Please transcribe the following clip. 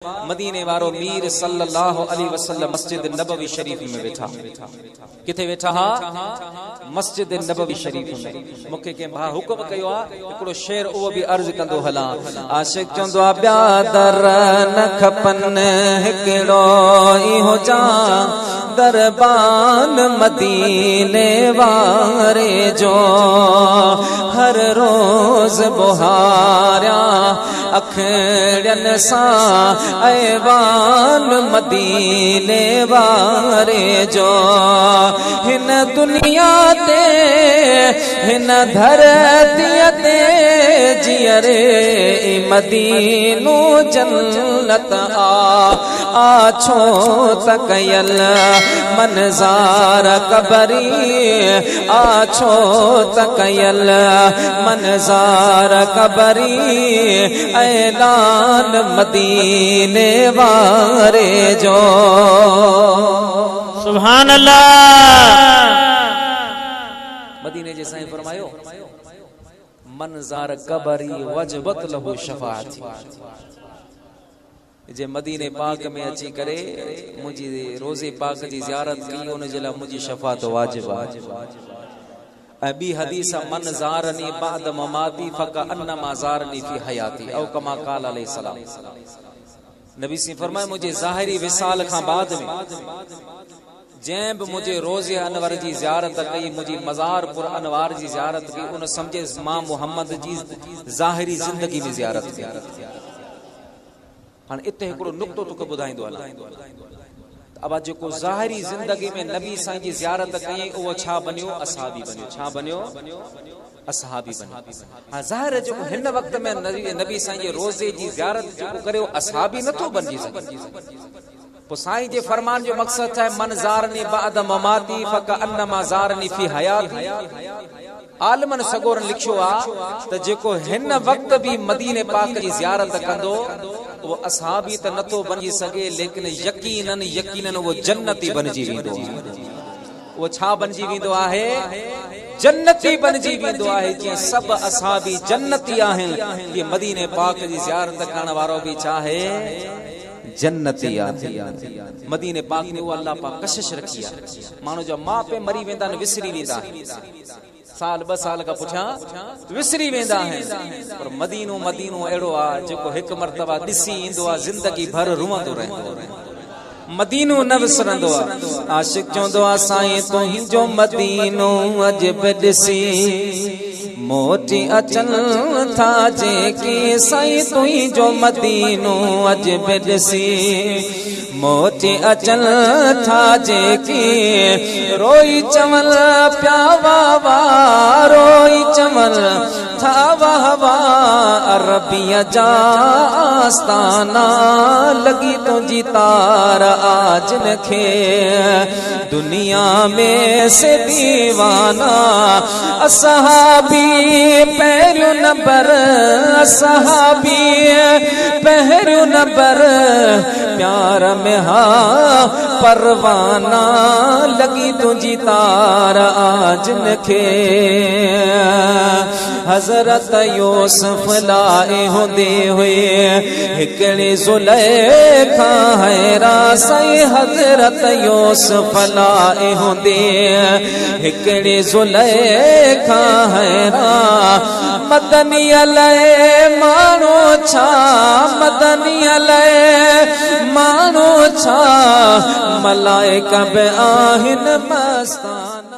मदीने वारो मीर सल्लल्लाहु अलैहि वसल्लम मस्जिद नबवी शरीफ में वेठा। किथे वेठा हा? मस्जिद नबवी शरीफ में। मुखे के भा हुक्म कयो आ एकड़ो शेर ओ भी अर्ज कंदो हला। आशिक चंदो आ ब्या दर न खपन एकड़ो ई हो जा दरबान मदीने वारे जो हर रोज बुहारिया अखड़न सा ऐवान मदीने वारे जो हिन दुनिया ते हिन धरती ते जियरे मदीनो जन्नत आछो तकयल मनजार कबरी आछो तकयल मनजार कबरी ऐलान मदीने वारे जो। सुभान अल्लाह। मदीने जे साईं फरमायो मनजार कबरी वजबत लहू शफाअती। जे मदीने पाक में अची करे मुझी रोजे पाक जी ज़ियारत की उन जे ला मुझी शफाअत वाजिब है। बी हदीस मन ज़ारनी बाद ममाती फका अन्नमा ज़ारनी फी हयाती औ कमा काल अलैहि सलाम। नबी सी फरमाए मुझे ज़ाहिरी विसाल खां बाद में जैं भी मुझे रोज़े अनवर जी ज़ियारत कई मुझी मज़ार पुर अनवार जी ज़ियारत की उन समझे मां मोहम्मद जी ज़ाहिरी जिंदगी में ज़ियारत की। हां इते एकड़ो नुक्तो तुक बुधाइंदो हला। अब जेको ज़ाहिरी जिंदगी में नबी साईं जी ज़ियारत कई वो छा बनियो? असहाबी बनियो। छा बनियो? असहाबी बनियो। हां ज़ाहिर जो हिन वक्त में नबी साईं जे रोज़े जी ज़ियारत जो करे असहाबी नथो बनजी सके। तो साईं जे फरमान जो मकसद है मन ज़ारनी बाद ममाती फका अन्नमा ज़ारनी फी हयाती। आलमन सगोरन लिखो आ त जेको हिन वक्त भी मदीने पाक जी ज़ियारत कंदो वो असहाबी त नथो बनी सके लेकिन यकीनन यकीनन वो जन्नती बनजी वेंदो। वो छा बनजी वेंदो आहे? जन्नती बनजी वेंदो आहे। जे सब असहाबी जन्नती आहिन ये मदीने पाक जी ज़ियारत करण वारो भी चाहे जन्नती आहे। मदीने पाक में वो अल्लाह पाक कशिश रखी आहे। मानो जो मां पे मरी वेंदा न विसरी वेंदा साल ब साल का पुछा विसरी वेंदा है। पर मदीनो मदीनो एड़ो आ जेको एक मर्तबा दिसी इंदो आ जिंदगी भर रुवंदो रहंदो। मदीनो न विसरंदो आ। आशिक चोंदो आ साईं तो ही जो मदीनो अजब दिसी मोटी अचन था जेके साईं तो ही जो मदीनो अजब दिसी मोटी अचन था जेके रोई चमन प्यावा रोई चमन था वाह अरबिया जास्ताना लगी तुझी तार आज नखे दुनिया में से दीवाना असहाबी पहरु नंबर असहाबी पहरु नंबर प्यार में हा परवाना लगी तुझी तार आज नखे हजरत यूसुफ लाए होंदे हुए हिकड़े जुलेखा हैरा साईं हजरत यूसुफ लाए होंदे हिकड़े जुलेखा हैरा मदनी अलय मानो छा मदनी अलय मानो छा मलाइका बे आहिन मस्तान।